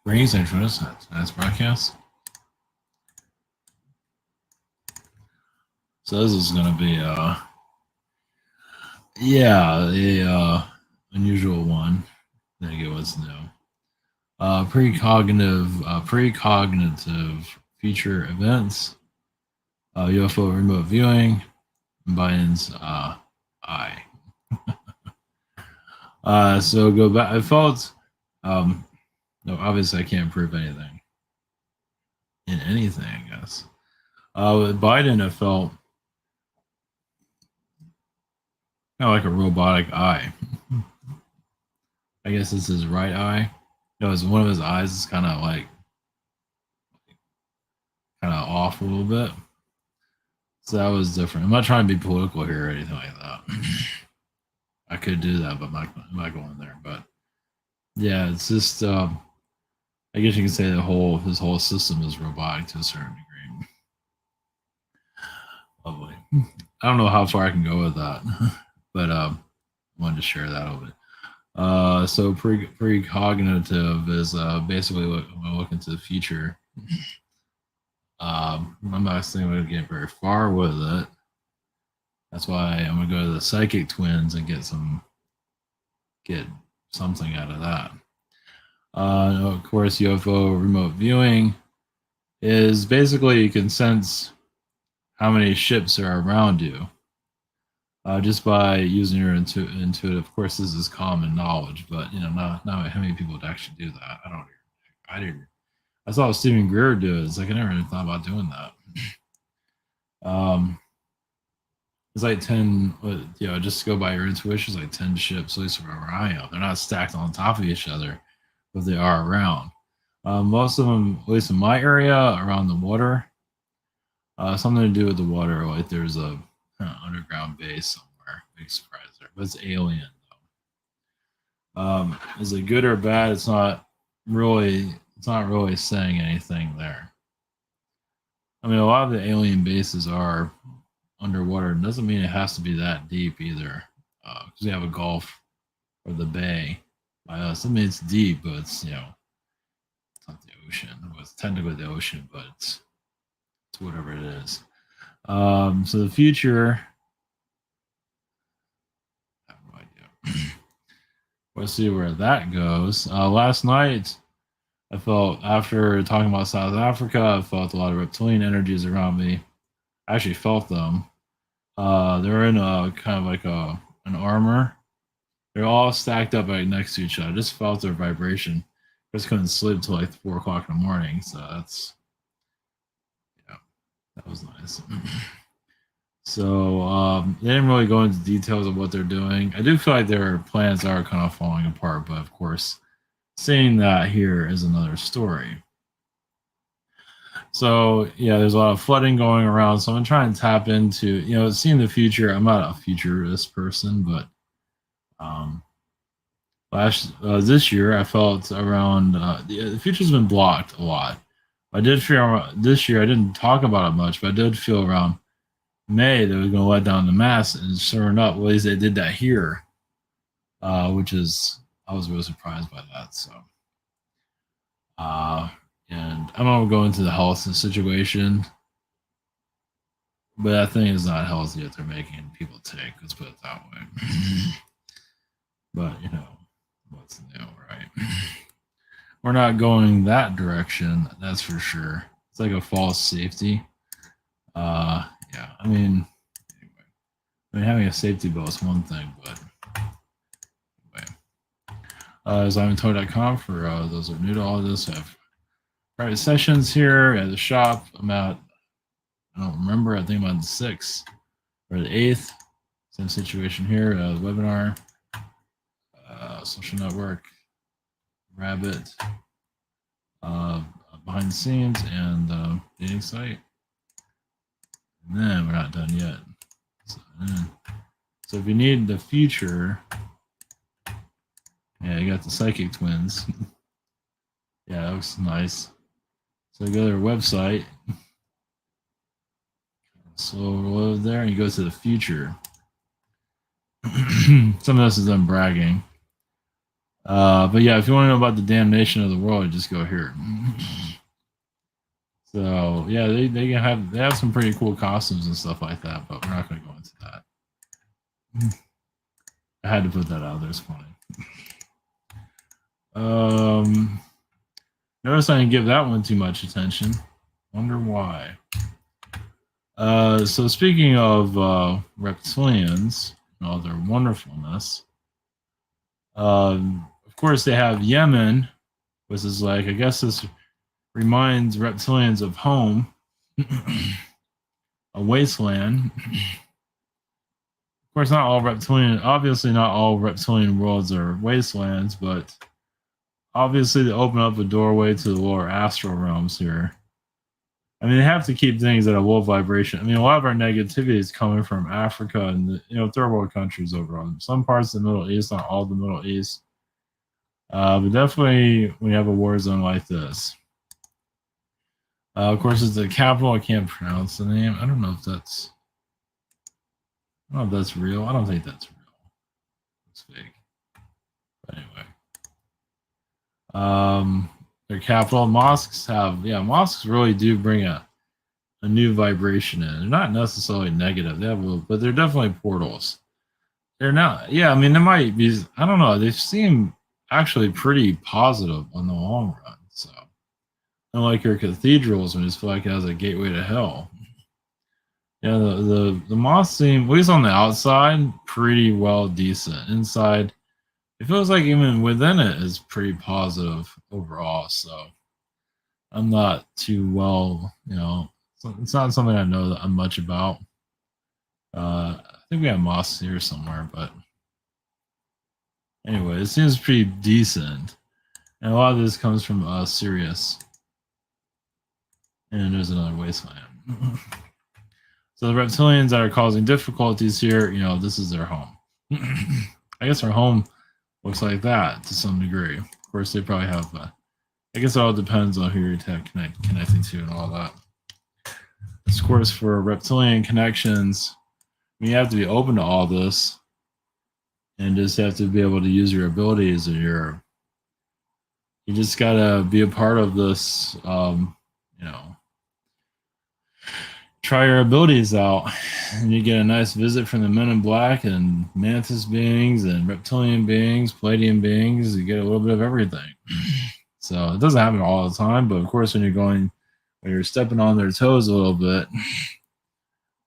Greetings, thanks for this. Tonight's broadcast. So this is going to be, unusual one. I think it was new. Precognitive feature events, UFO remote viewing, Biden's eye. So go back. I felt, no, obviously I can't prove anything in anything, I guess. With Biden, I felt kind of like a robotic eye. I guess it's his right eye. No, it's one of his eyes is kind of off a little bit. So that was different. I'm not trying to be political here or anything like that. I could do that, but I'm not going there. But yeah, it's just I guess you can say his whole system is robotic to a certain degree. Lovely. I don't know how far I can go with that, but I wanted to share that a little bit. So precognitive is basically look into the future. I'm not saying we're gonna get very far with it. That's why I'm gonna go to the psychic twins and get something out of that. Of course, UFO remote viewing is basically you can sense how many ships are around you just by using your intuitive. Of course, this is common knowledge, but not how many people would actually do that. I didn't. I saw Stephen Greer do it. It's like I never even thought about doing that. It's like 10, just go by your intuition. It's like 10 ships, at least where I am. They're not stacked on top of each other, but they are around. Most of them, at least in my area, around the water. Something to do with the water. Like there's a underground base somewhere. Big surprise there, but it's alien though. Is it good or bad? It's not really saying anything there. I mean, a lot of the alien bases are underwater. It doesn't mean it has to be that deep either. Because we have a Gulf or the Bay by us. I mean, it's deep, but it's it's not the ocean. Well, it's technically the ocean, but it's whatever it is. So the future, I have no idea. We'll see where that goes. Last night, I felt after talking about South Africa, I felt a lot of reptilian energies around me. I actually felt them. They're in a kind of like an armor. They're all stacked up like next to each other. I just felt their vibration. I just couldn't sleep till like 4 o'clock in the morning. So that was nice. So they didn't really go into details of what they're doing. I do feel like their plans are kind of falling apart, but of course, seeing that here is another story. So yeah, there's a lot of flooding going around. So I'm trying to tap into, seeing the future. I'm not a futurist person, but this year I felt around the future's been blocked a lot. I did feel this year I didn't talk about it much, but I did feel around May they were going to let down the mask, and sure enough, well, they did that here, which is I was really surprised by that. So, and I'm not going to go into the health situation, but that thing is not healthy that they're making people take. Let's put it that way. But what's new, right? We're not going that direction, that's for sure. It's like a false safety. Yeah, I mean, anyway, having a safety belt is one thing, but anyway. ZionToy.com for those who are new to all of this. I have private sessions here at the shop. I don't remember, I think I'm on the 6th or the 8th. Same situation here, webinar, social network, Rabbit, behind the scenes, and dating site. And then we're not done yet. So if you need the future, yeah, you got the psychic twins. Yeah, that looks nice. So you go to their website. So over there, and you go to the future. Some of this is them bragging. But yeah, if you want to know about the damnation of the world, just go here. So yeah, they have some pretty cool costumes and stuff like that, but we're not going to go into that. I had to put that out there. It's funny. Notice I didn't give that one too much attention. Wonder why. So speaking of reptilians and all their wonderfulness, of course they have Yemen, which is like, I guess this reminds reptilians of home, a wasteland. Of course, not all reptilian, obviously not all reptilian worlds are wastelands, but obviously they open up a doorway to the lower astral realms here. I mean, they have to keep things at a low vibration. I mean, a lot of our negativity is coming from Africa and third world countries overall. Some parts of the Middle East, not all the Middle East, but definitely when you have a war zone like this. Of course, it's the capital. I can't pronounce the name. I don't know if that's real. I don't think that's real. It's fake. But anyway, their capital. Mosques really do bring a new vibration in. They're not necessarily negative. They have but they're definitely portals. They're not. Yeah, I mean, they might be. I don't know. They seem actually pretty positive on the long run. So, unlike your cathedrals, when you just feel like it has a gateway to hell. Yeah, the mosques seem, at least on the outside, pretty well decent. Inside, it feels like even within it is pretty positive overall. So, I'm not too well, it's not something I know that I'm much about. I think we have mosques here somewhere, but anyway, it seems pretty decent. And a lot of this comes from Sirius. And there's another wasteland. So the reptilians that are causing difficulties here, this is their home. I guess our home looks like that to some degree. Of course, they probably have, I guess it all depends on who you're connecting to and all that. Of course, for reptilian connections, you have to be open to all this and just have to be able to use your abilities and you just gotta be a part of this, try your abilities out, and you get a nice visit from the Men in Black and Mantis beings and reptilian beings, Palladian beings. You get a little bit of everything. So it doesn't happen all the time, but of course, when you're stepping on their toes a little bit,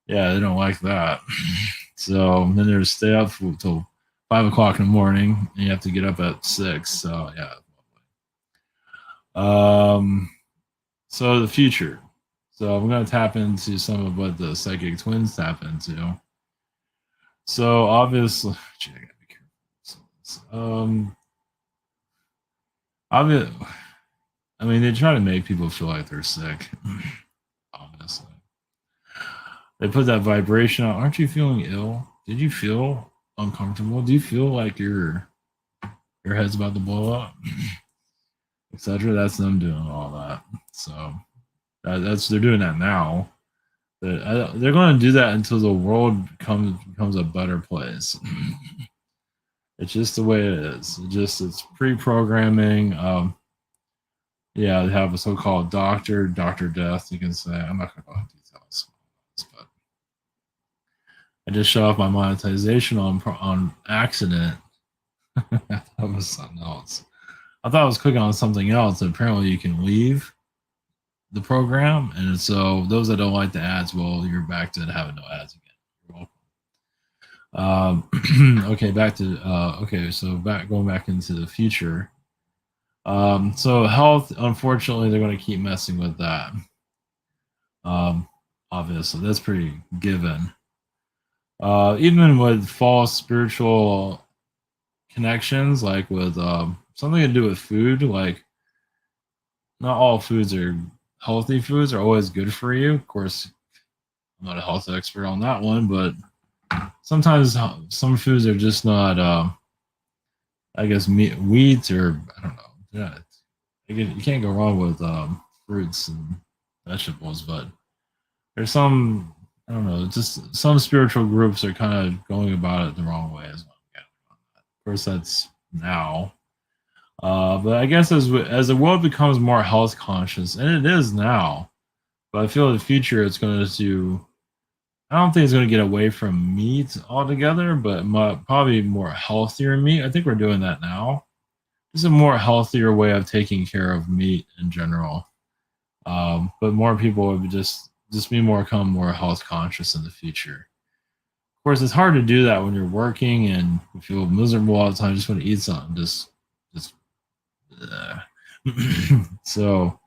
yeah, they don't like that. So then they're stay up till 5 o'clock in the morning, and you have to get up at 6. So yeah. So the future. So I'm going to tap into some of what the psychic twins tap into. So obviously, gee, I gotta be careful. I mean, they try to make people feel like they're sick. Obviously, they put that vibration out. Aren't you feeling ill? Did you feel uncomfortable? Do you feel like your head's about to blow up, etc.? That's them doing all that. So they're doing that now. They're going to do that until the world becomes a better place. It's just the way it is. It's pre-programming. Yeah, they have a so-called Doctor Death. You can say, I'm not going to go into details, but I just shut off my monetization on accident. That was something else. I thought I was clicking on something else, and apparently you can leave the program, and so those that don't like the ads, well, you're back to having no ads again. You're welcome. Okay, going back into the future. So health, unfortunately, they're going to keep messing with that. Obviously, that's pretty given. Even with false spiritual connections, like with something to do with food, like not all foods are healthy foods are always good for you. Of course, I'm not a health expert on that one, but sometimes some foods are just not, I guess, wheat or I don't know. Yeah, you can't go wrong with fruits and vegetables, but there's some, I don't know, just some spiritual groups are kind of going about it the wrong way as well. Of course, that's now. But I guess as the world becomes more health conscious, and it is now, but I feel in the future it's going to. I don't think it's going to get away from meat altogether, but probably more healthier meat. I think we're doing that now. It's a more healthier way of taking care of meat in general. But more people would just be more come more health conscious in the future. Of course, it's hard to do that when you're working and you feel miserable all the time. You just want to eat something, just. So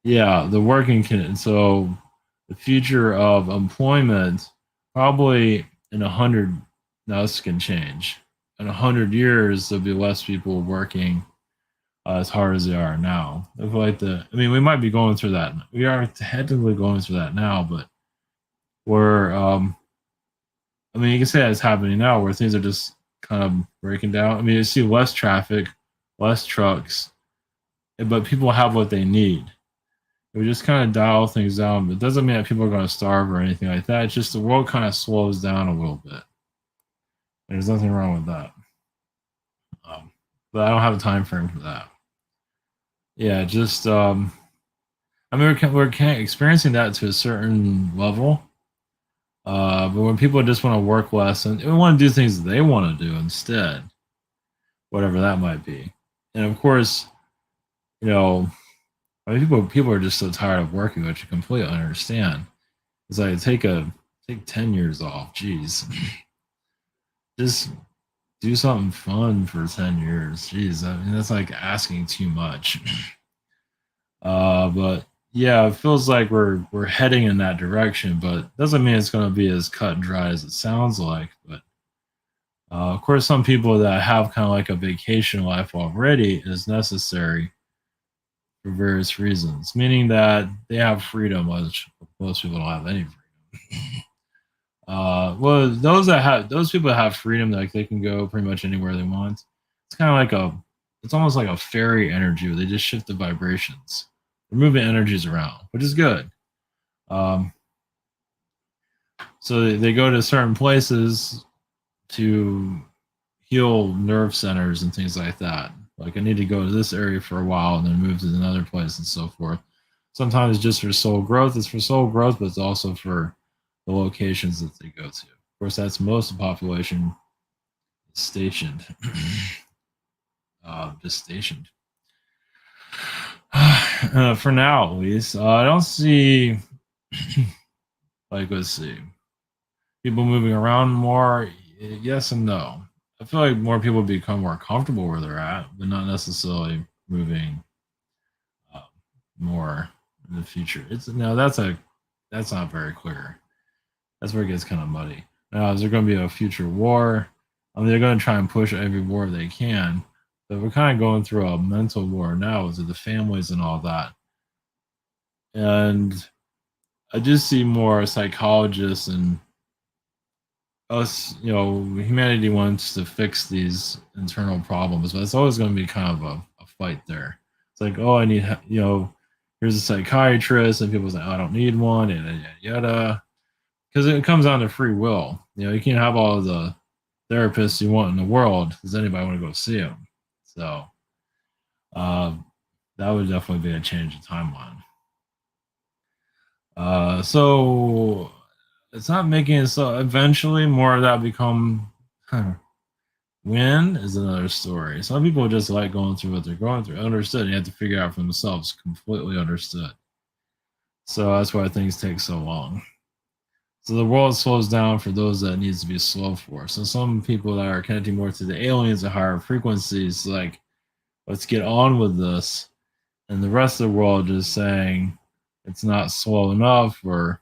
yeah, the working can. So the future of employment probably in 100. Now this can change. In 100 years, there'll be less people working as hard as they are now. I feel like I mean, we might be going through that. We are technically going through that now, but we're. I mean, you can say that's happening now, where things are just kind of breaking down. I mean, you see less traffic, less trucks, but people have what they need. We just kind of dial things down, but it doesn't mean that people are going to starve or anything like that. It's just the world kind of slows down a little bit. There's nothing wrong with that. Um, but I don't have a time frame for that. Yeah, just I mean, we're experiencing that to a certain level. But when people just want to work less and want to do things they want to do instead, whatever that might be, and of course, you know, I mean, people are just so tired of working, which I completely understand. It's like take 10 years off. Jeez, just do something fun for 10 years. Jeez, I mean that's like asking too much. But yeah, it feels like we're heading in that direction, but doesn't mean it's going to be as cut and dry as it sounds like. But of course, some people that have kind of like a vacation life already is necessary for various reasons, meaning that they have freedom, which most people don't have any freedom. Well, those people that have freedom, like they can go pretty much anywhere they want. It's kind of like it's almost like a fairy energy where they just shift the vibrations. They're moving energies around, which is good. Um, so they go to certain places to heal nerve centers and things like that. Like I need to go to this area for a while and then move to another place and so forth. Sometimes it's just for soul growth. It's for soul growth, but it's also for the locations that they go to. Of course, that's most of the population stationed, just stationed. For now, at least, I don't see. Like, let's see, people moving around more. Yes and no. I feel like more people become more comfortable where they're at, but not necessarily moving uh, more in the future. It's no, that's not very clear. That's where it gets kind of muddy. Now, is there going to be a future war? I mean, they're going to try and push every war they can, but we're kind of going through a mental war now with the families and all that. And I just see more psychologists and us, humanity wants to fix these internal problems, but it's always going to be kind of a fight there. It's like, oh, I need, here's a psychiatrist, and people say, oh, I don't need one, and yada yada. Because it comes down to free will. You can't have all of the therapists you want in the world. Does anybody want to go see them? So uh, that would definitely be a change in timeline. So it's not making it so. Eventually, more of that become. When is another story. Some people just like going through what they're going through. Understood. You have to figure out for themselves. Completely understood. So that's why things take so long. So the world slows down for those that it needs to be slow for. So some people that are connecting more to the aliens at higher frequencies, like, let's get on with this. And the rest of the world is saying it's not slow enough, or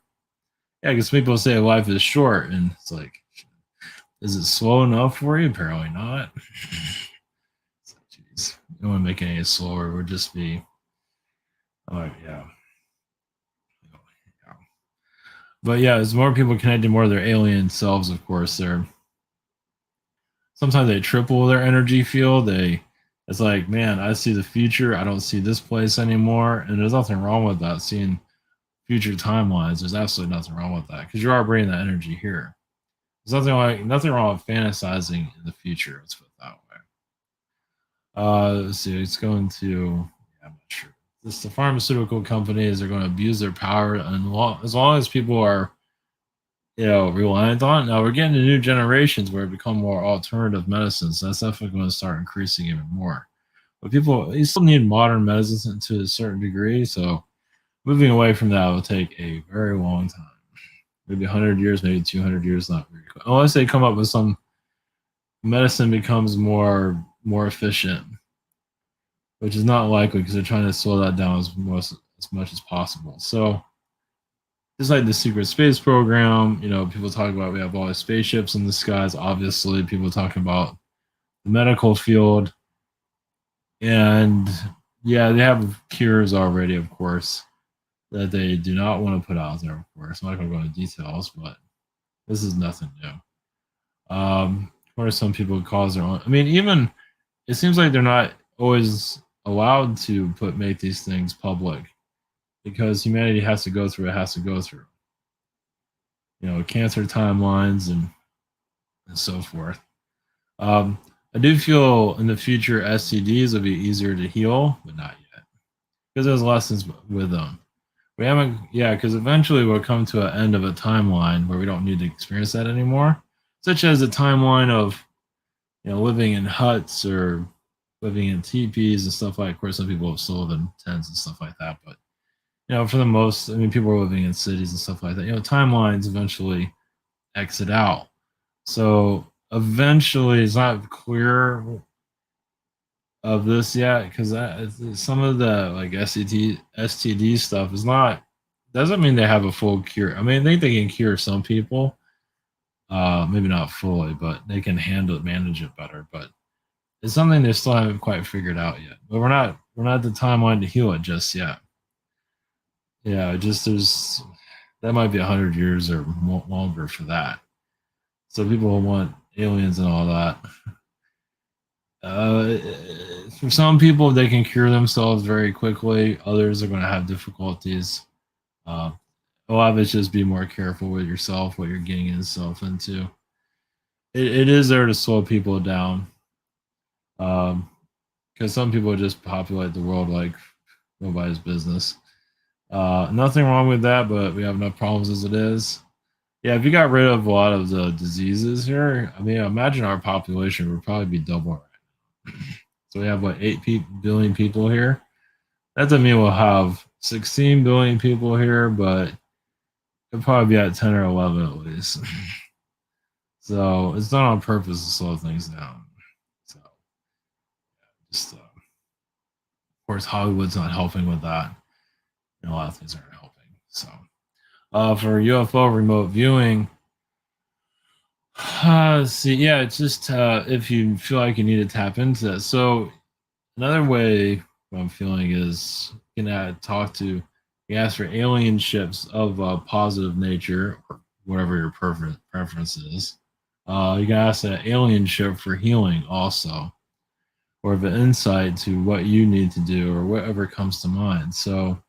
yeah, because people say life is short, and it's like, is it slow enough for you? Apparently not. Jeez, you don't want to make it any slower. It would just be, oh yeah. But yeah, as more people connected more to their alien selves, of course, they're sometimes they triple their energy field. It's like, man, I see the future. I don't see this place anymore. And there's nothing wrong with that. Seeing future timelines, there's absolutely nothing wrong with that because you are bringing that energy here. There's nothing wrong with fantasizing in the future. Let's put it that way. Let's see, it's going to. Yeah, I'm not sure. This the pharmaceutical companies are going to abuse their power, and as long as people are reliant on it. Now we're getting to new generations where it become more alternative medicines. So that's definitely going to start increasing even more. But people, you still need modern medicine to a certain degree. So moving away from that will take a very long time. Maybe 100 years, maybe 200 years, not very quick. Unless they come up with some medicine becomes more efficient, which is not likely because they're trying to slow that down as much as possible. So just like the secret space program, people talk about we have all the spaceships in the skies. Obviously, people talking about the medical field, and yeah, they have cures already, of course, that they do not want to put out there. Of course, I'm not going to go into details, but this is nothing new. Of course, some people cause their own. I mean, even it seems like they're not always allowed to make these things public because humanity has to go through. It has to go through. Cancer timelines and so forth. Um, I do feel in the future STDs will be easier to heal, but not yet because there's lessons with them. We haven't, yeah, because eventually we'll come to an end of a timeline where we don't need to experience that anymore, such as the timeline of living in huts or living in teepees and stuff like. Of course, some people have still live in tents and stuff like that, but for the most, I mean, people are living in cities and stuff like that. Timelines eventually exit out. So eventually, it's not clear of this yet because some of the like STD stuff is not doesn't mean they have a full cure. I mean, I think they can cure some people, maybe not fully, but they can manage it better. But it's something they still haven't quite figured out yet. But we're not at the timeline to heal it just yet. Yeah, just there's that might be 100 years or longer for that. So people will want aliens and all that. Uh, for some people, they can cure themselves very quickly. Others are going to have difficulties. Uh, a lot of it's just be more careful with yourself, what you're getting yourself into. It is there to slow people down. Because some people just populate the world like nobody's business. Nothing wrong with that, but we have enough problems as it is. Yeah, if you got rid of a lot of the diseases here, I mean, imagine our population would probably be double right. So we have what 8 billion people here. That doesn't mean we'll have 16 billion people here, but it'll probably be at 10 or 11 at least. So it's done on purpose to slow things down. So just of course Hollywood's not helping with that. A lot of things aren't helping. So for UFO remote viewing, see, yeah, it's just if you feel like you need to tap into that. So another way what I'm feeling is you can talk to, you ask for alien ships of positive nature or whatever your preference is. You can ask an alien ship for healing also, or of an insight to what you need to do or whatever comes to mind. So,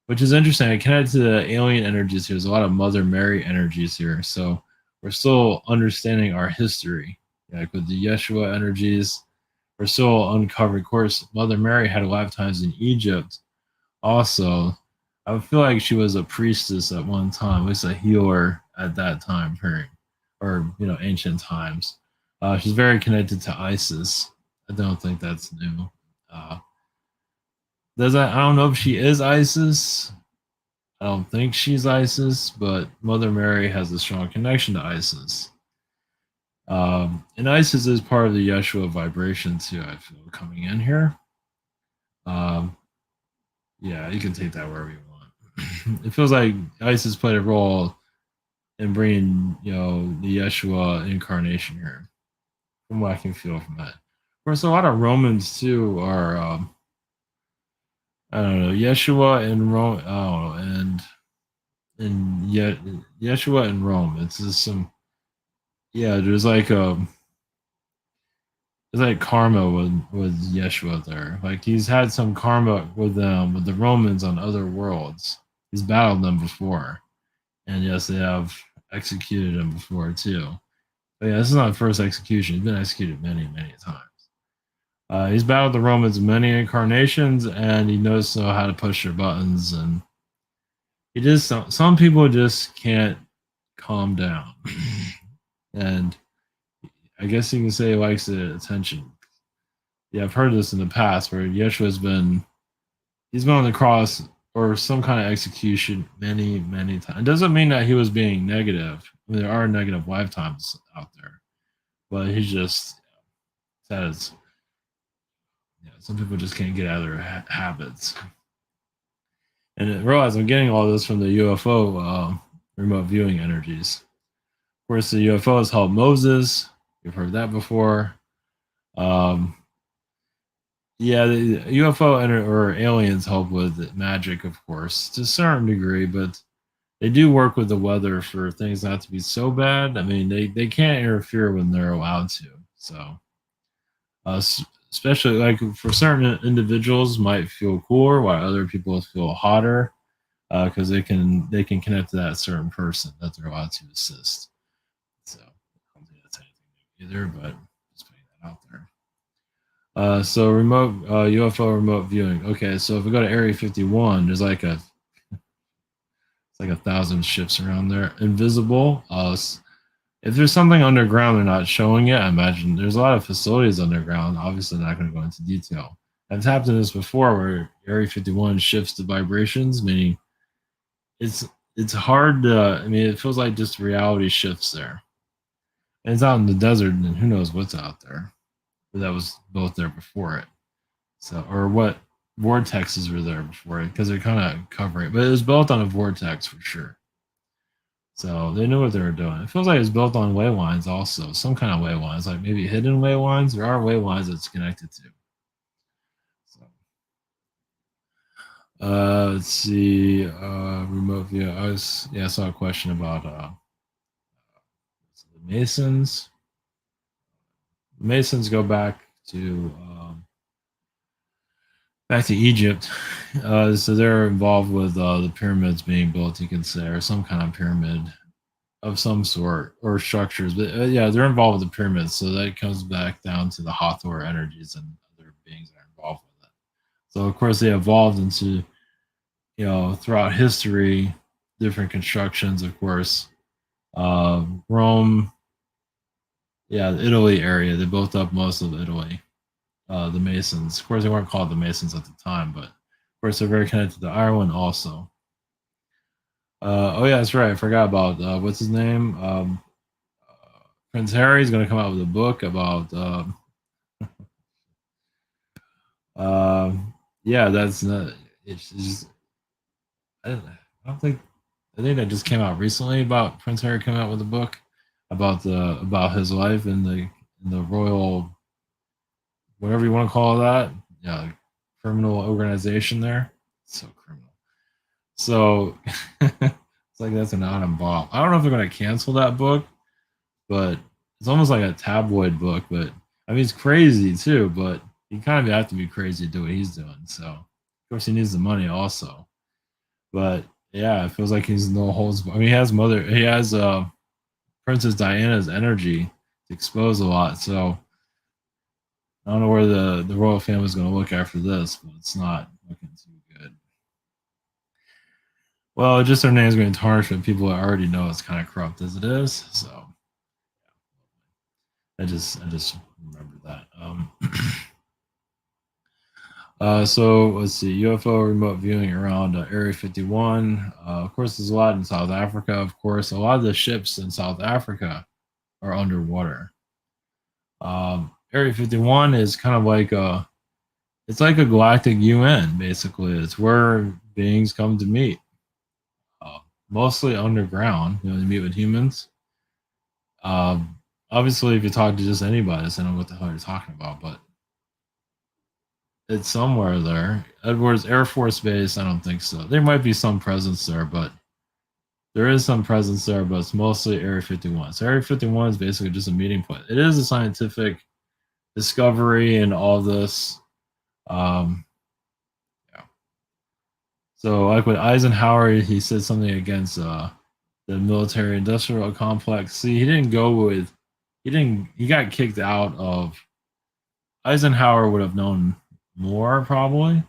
which is interesting. I connected to the alien energies here. There's a lot of Mother Mary energies here. So we're still understanding our history, like with the Yeshua energies. We're still uncovered. Of course, Mother Mary had lifetimes in Egypt. Also, I feel like she was a priestess at one time, at least a healer at that time period, or ancient times. She's very connected to Isis. I don't think that's new. Uh, I don't know if she is Isis. I don't think she's Isis, but Mother Mary has a strong connection to Isis. And Isis is part of the Yeshua vibration too, I feel, coming in here. Um, yeah, you can take that wherever you want. It feels like Isis played a role in bringing, the Yeshua incarnation here, from what I can feel from that. Of course, a lot of Romans too are, I don't know, Yeshua and Rome, I don't know, and yet Yeshua and Rome. It's just some, yeah. There's like karma with Yeshua there. Like he's had some karma with them with the Romans on other worlds. He's battled them before, and yes, they have executed him before too. But yeah, this is not the first execution. He's been executed many times. He's battled the Romans many incarnations, and he knows how to push their buttons. And he just some people just can't calm down, and I guess you can say he likes the attention. Yeah, I've heard this in the past where Yeshua's been he's been on the cross or some kind of execution many, many times. It doesn't mean that he was being negative. I mean, there are negative lifetimes out there, but he's just says, yeah, some people just can't get out of their habits. And I realize I'm getting all this from the UFO remote viewing energies. Of course, the UFOs helped Moses. You've heard that before. Um, yeah, the UFO or aliens help with magic, of course, to a certain degree, but they do work with the weather for things not to be so bad. I mean, they can't interfere when they're allowed to. So, especially like for certain individuals, might feel cooler, while other people feel hotter because they can connect to that certain person that they're allowed to assist. So, I don't think that's anything new either, but just putting that out there. So remote UFO remote viewing. Okay, so if we go to Area 51, there's like a it's like 1,000 ships around there, invisible. If there's something underground, they're not showing it. I imagine there's a lot of facilities underground. Obviously, not going to go into detail. I've tapped into this before, where Area 51 shifts the vibrations, meaning it's it's hard to. I mean, it feels like just reality shifts there. And it's out in the desert, and who knows what's out there. But that was both there before it. So, or what vortexes were there before it, because they're kind of covering it. But it was built on a vortex for sure. So they knew what they were doing. It feels like it's built on way lines also, some kind of way lines, like maybe hidden way lines. There are way lines it's connected to. So let's see. Remote view. I saw a question about the Masons. The Masons go back to Egypt. So they're involved with the pyramids being built, you can say, or some kind of pyramid of some sort or structures. But yeah, they're involved with the pyramids. So that comes back down to the Hathor energies and other beings that are involved with it. So of course they evolved into, throughout history, different constructions, of course. Rome, yeah, the Italy area, they built up most of Italy. The Masons. Of course, they weren't called the Masons at the time, but of course, they're very connected to Ireland also. Oh yeah, that's right. I forgot about what's his name. Prince Harry is going to come out with a book about. Uh, yeah, that's not. It's just. I don't think. I think that just came out recently about Prince Harry coming out with a book about his life in the royal, whatever you want to call that. Yeah, criminal organization there. So criminal. So it's like that's an odd involved. I don't know if they're going to cancel that book, but it's almost like a tabloid book. But I mean, it's crazy too. But you kind of have to be crazy to do what he's doing. So of course he needs the money also. But yeah, it feels like he's no holds. I mean, he has Princess Diana's energy to expose a lot. So I don't know where the royal family is going to look after this, but it's not looking too good. Well, just their name's going to tarnish with people that already know it's kind of corrupt as it is. So I just remember that. So let's see, UFO remote viewing around Area 51. Of course, there's a lot in South Africa. Of course, a lot of the ships in South Africa are underwater. Area 51 is kind of like it's like a galactic UN. Basically, it's where beings come to meet. Uh, Mostly underground. You know, they meet with humans. Obviously, if you talk to just anybody, they know what the hell you're talking about. But it's somewhere there. Edwards Air Force Base, I don't think so. There might be some presence there, but there is some presence there, but it's mostly Area 51. So Area 51 is basically just a meeting point. It is a scientific discovery and all this. Um, yeah. So like with Eisenhower, he said something against the military industrial complex. See, he got kicked out of Eisenhower would have known more probably,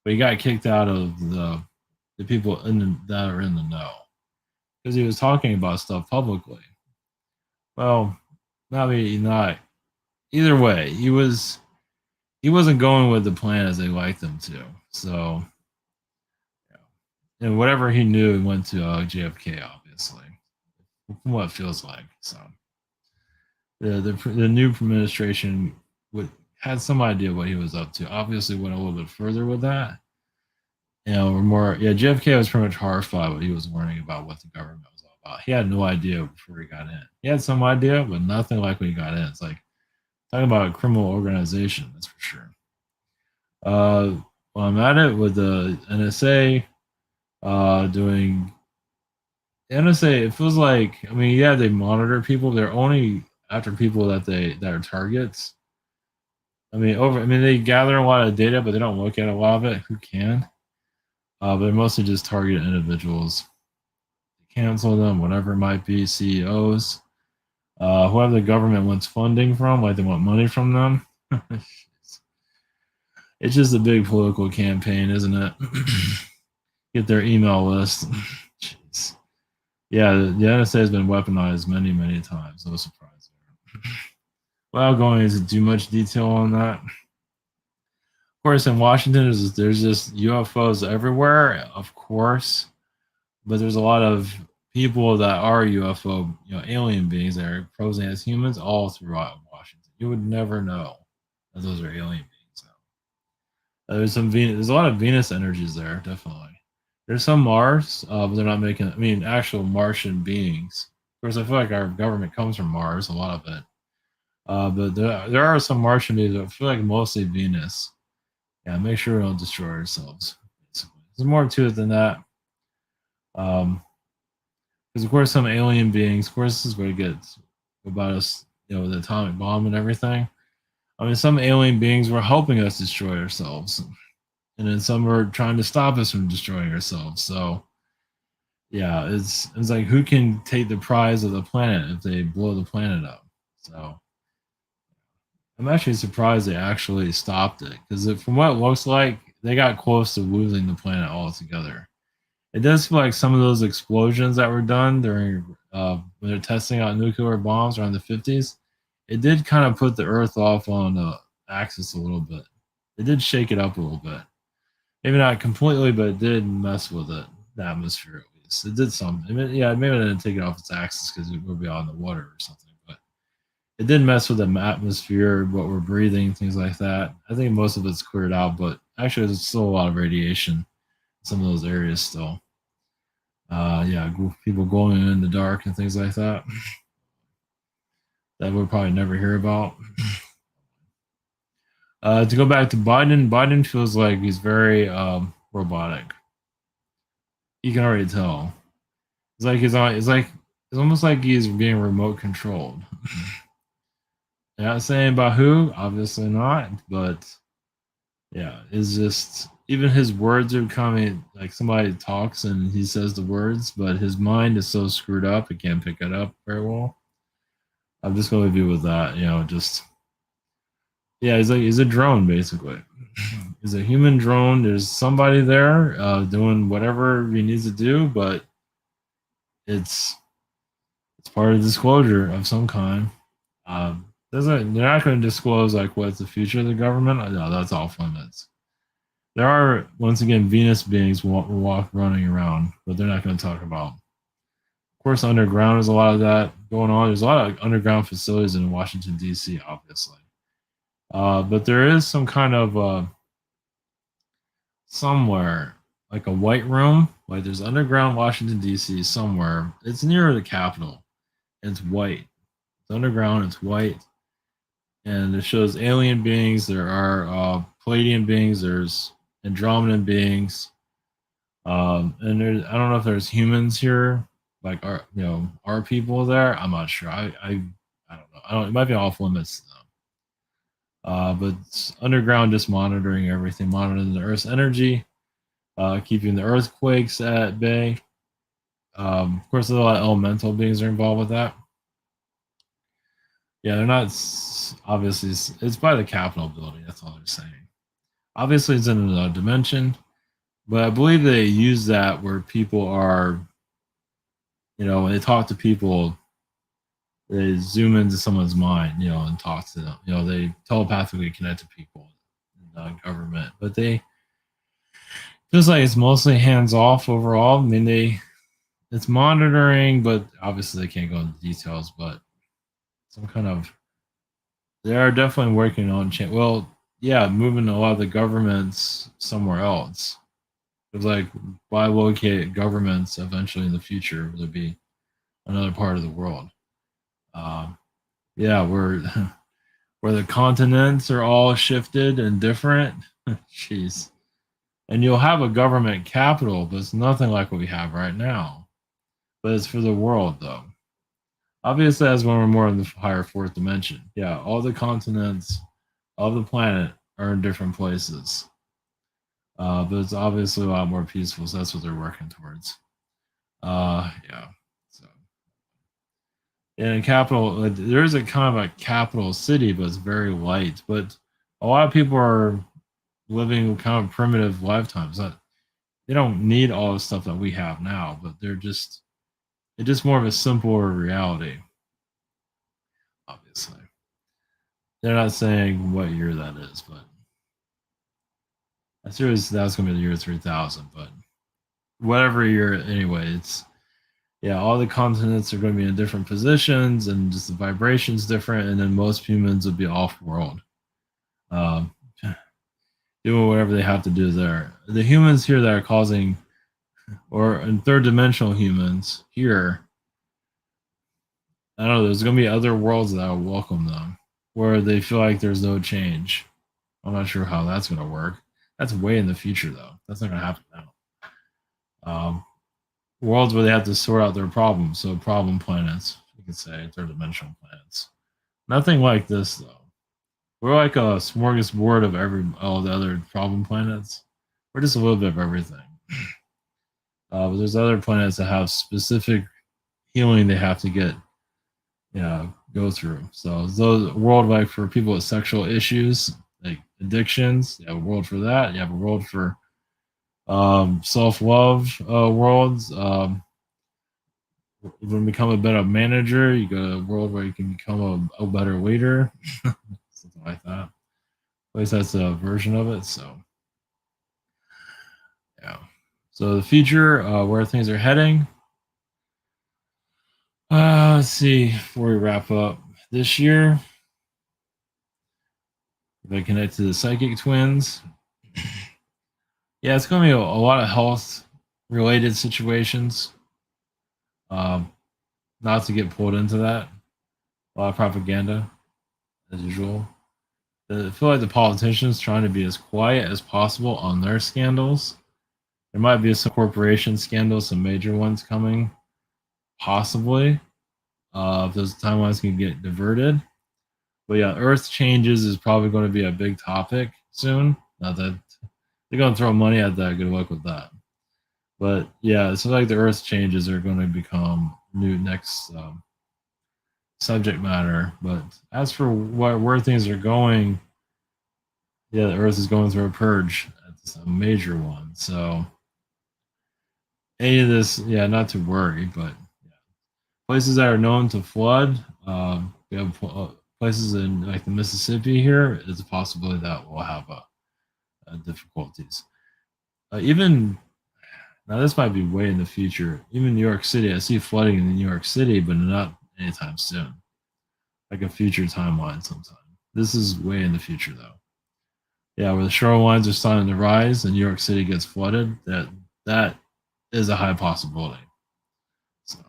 but he got kicked out of the people that are in the know because he was talking about stuff publicly. Well, not either way. He wasn't going with the plan as they liked him to. So, and whatever he knew, he went to JFK, obviously, from what it feels like. So, the new administration would had some idea what he was up to. Obviously, went a little bit further with that. Or more. Yeah, JFK was pretty much horrified when he was learning about what the government was all about. He had no idea before he got in. He had some idea, but nothing like when he got in. It's like talking about a criminal organization, that's for sure. Uh, well, I'm at it with the NSA doing NSA. It feels like, I mean, yeah, they monitor people. They're only after people that are targets. I mean, they gather a lot of data, but they don't look at a lot of it. Who can? But they're mostly just target individuals. Cancel them, whatever it might be. CEOs, whoever the government wants funding from, like they want money from them. It's just a big political campaign, isn't it? Get their email list. Jeez. Yeah, the NSA has been weaponized many, many times. No surprise there. Without going into too much detail on that, of course, in Washington, there's just UFOs everywhere, of course, but there's a lot of people that are UFO, alien beings that are posing as humans all throughout Washington. You would never know that those are alien beings. There's some Venus. There's a lot of Venus energies there, definitely. There's some Mars, but they're not making. I mean, actual Martian beings. Of course, I feel like our government comes from Mars, a lot of it. But there are some Martian beings. But I feel like mostly Venus. Yeah, make sure we don't destroy ourselves. Basically. There's more to it than that. Because of course, some alien beings. Of course, this is what it gets about us. The atomic bomb and everything. I mean, some alien beings were helping us destroy ourselves, and then some were trying to stop us from destroying ourselves. So yeah, it's like who can take the prize of the planet if they blow the planet up. So I'm actually surprised they actually stopped it because from what it looks like, they got close to losing the planet altogether. It does feel like some of those explosions that were done during when they're testing out nuclear bombs around the 50s, it did kind of put the Earth off on the axis a little bit. It did shake it up a little bit. Maybe not completely, but it did mess with it, the atmosphere at least. It did something. I mean, yeah, maybe it didn't take it off its axis because it would be out in the water or something, but it did mess with the atmosphere, what we're breathing, things like that. I think most of it's cleared out, but actually, there's still a lot of radiation in some of those areas still. Yeah, people going in the dark and things like that that we'll probably never hear about. To go back to Biden, Biden feels like he's very robotic. You can already tell. It's like it's almost like he's being remote controlled. Not saying about who, obviously not, but yeah, it's just even his words are coming like somebody talks and he says the words, but his mind is so screwed up it can't pick it up very well. I'm just going to be with that, just yeah, he's a drone basically. He's a human drone. There's somebody there doing whatever he needs to do, but it's it's part of disclosure of some kind. They're not going to disclose like what's the future of the government. No, that's off limits. There are once again Venus beings running around, but they're not going to talk about. Of course, underground is a lot of that going on. There's a lot of underground facilities in Washington D.C. Obviously, but there is some kind of somewhere like a white room. Like there's underground Washington D.C. somewhere. It's near the Capitol. And it's white. It's underground. It's white, and it shows alien beings. There are Palladian beings. There's Andromedan beings. And there's I don't know if there's humans here, like are people there? I'm not sure. I don't know. I don't. It might be off limits though. But it's underground, just monitoring everything, monitoring the Earth's energy, keeping the earthquakes at bay. Of course, there's a lot of elemental beings are involved with that. Yeah, they're not obviously. It's by the Capitol building. That's all they're saying. Obviously, it's in another dimension, but I believe they use that where people are, when they talk to people, they zoom into someone's mind, and talk to them. They telepathically connect to people in government, but they feels like it's mostly hands off overall. I mean, it's monitoring, but obviously they can't go into details. But some kind of they are definitely working on change. Well, yeah, moving a lot of the governments somewhere else. It's like why locate governments eventually in the future? There'll be another part of the world. Um, yeah, where the continents are all shifted and different. Jeez. And you'll have a government capital, but it's nothing like what we have right now. But it's for the world, though. Obviously, as when we're more in the higher fourth dimension. Yeah, all the continents of the planet are in different places. But it's obviously a lot more peaceful, so that's what they're working towards. Yeah. So, and capital, there is a kind of a capital city, but it's very light. But a lot of people are living kind of primitive lifetimes. They don't need all the stuff that we have now, but it's just more of a simpler reality. Obviously, they're not saying what year that is, but I suppose that's going to be the year 3000. But whatever year, anyway, it's yeah, all the continents are going to be in different positions, and just the vibrations different, and then most humans will be off world, um, doing whatever they have to do there. The humans here that are causing, or in third dimensional humans here, I don't know. There's going to be other worlds that will welcome them, where they feel like there's no change. I'm not sure how that's going to work. That's way in the future, though. That's not going to happen now. Worlds where they have to sort out their problems. So problem planets, you could say, third dimensional planets. Nothing like this though. We're like a smorgasbord of all the other problem planets. We're just a little bit of everything. But there's other planets that have specific healing they have to get, go through. So those world like for people with sexual issues, like addictions, you have a world for that. You have a world for self love worlds. You want to become a better manager, you go to a world where you can become a better leader, something like that. At least that's a version of it. So yeah. So the future, where things are heading. Let's see. Before we wrap up this year, if I connect to the psychic twins, yeah, it's going to be a lot of health related situations. Um, Not to get pulled into that. A lot of propaganda, as usual. I feel like the politicians trying to be as quiet as possible on their scandals. There might be some corporation scandals, some major ones coming, possibly. If those timelines can get diverted. But yeah, Earth changes is probably going to be a big topic soon. Not that they're going to throw money at that. Good luck with that. But yeah, it's like the Earth changes are going to become new next subject matter. But as for where things are going, yeah, the Earth is going through a purge. It's a major one. So any of this, yeah, not to worry, but yeah. Places that are known to flood, we have places in like the Mississippi here. It's a possibility that we'll have difficulties. Even now, this might be way in the future. Even New York City, I see flooding in New York City, but not anytime soon. Like a future timeline sometime. This is way in the future, though. Yeah, where the shorelines are starting to rise and New York City gets flooded, that is a high possibility. So,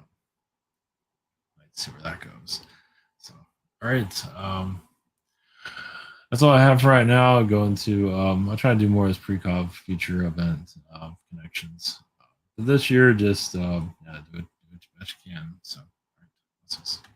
let's see where that goes. So, all right. That's all I have for right now. I'll go into, I'll try to do more as precog future event connections. But this year, just, yeah, do it as much as you can. So, all right.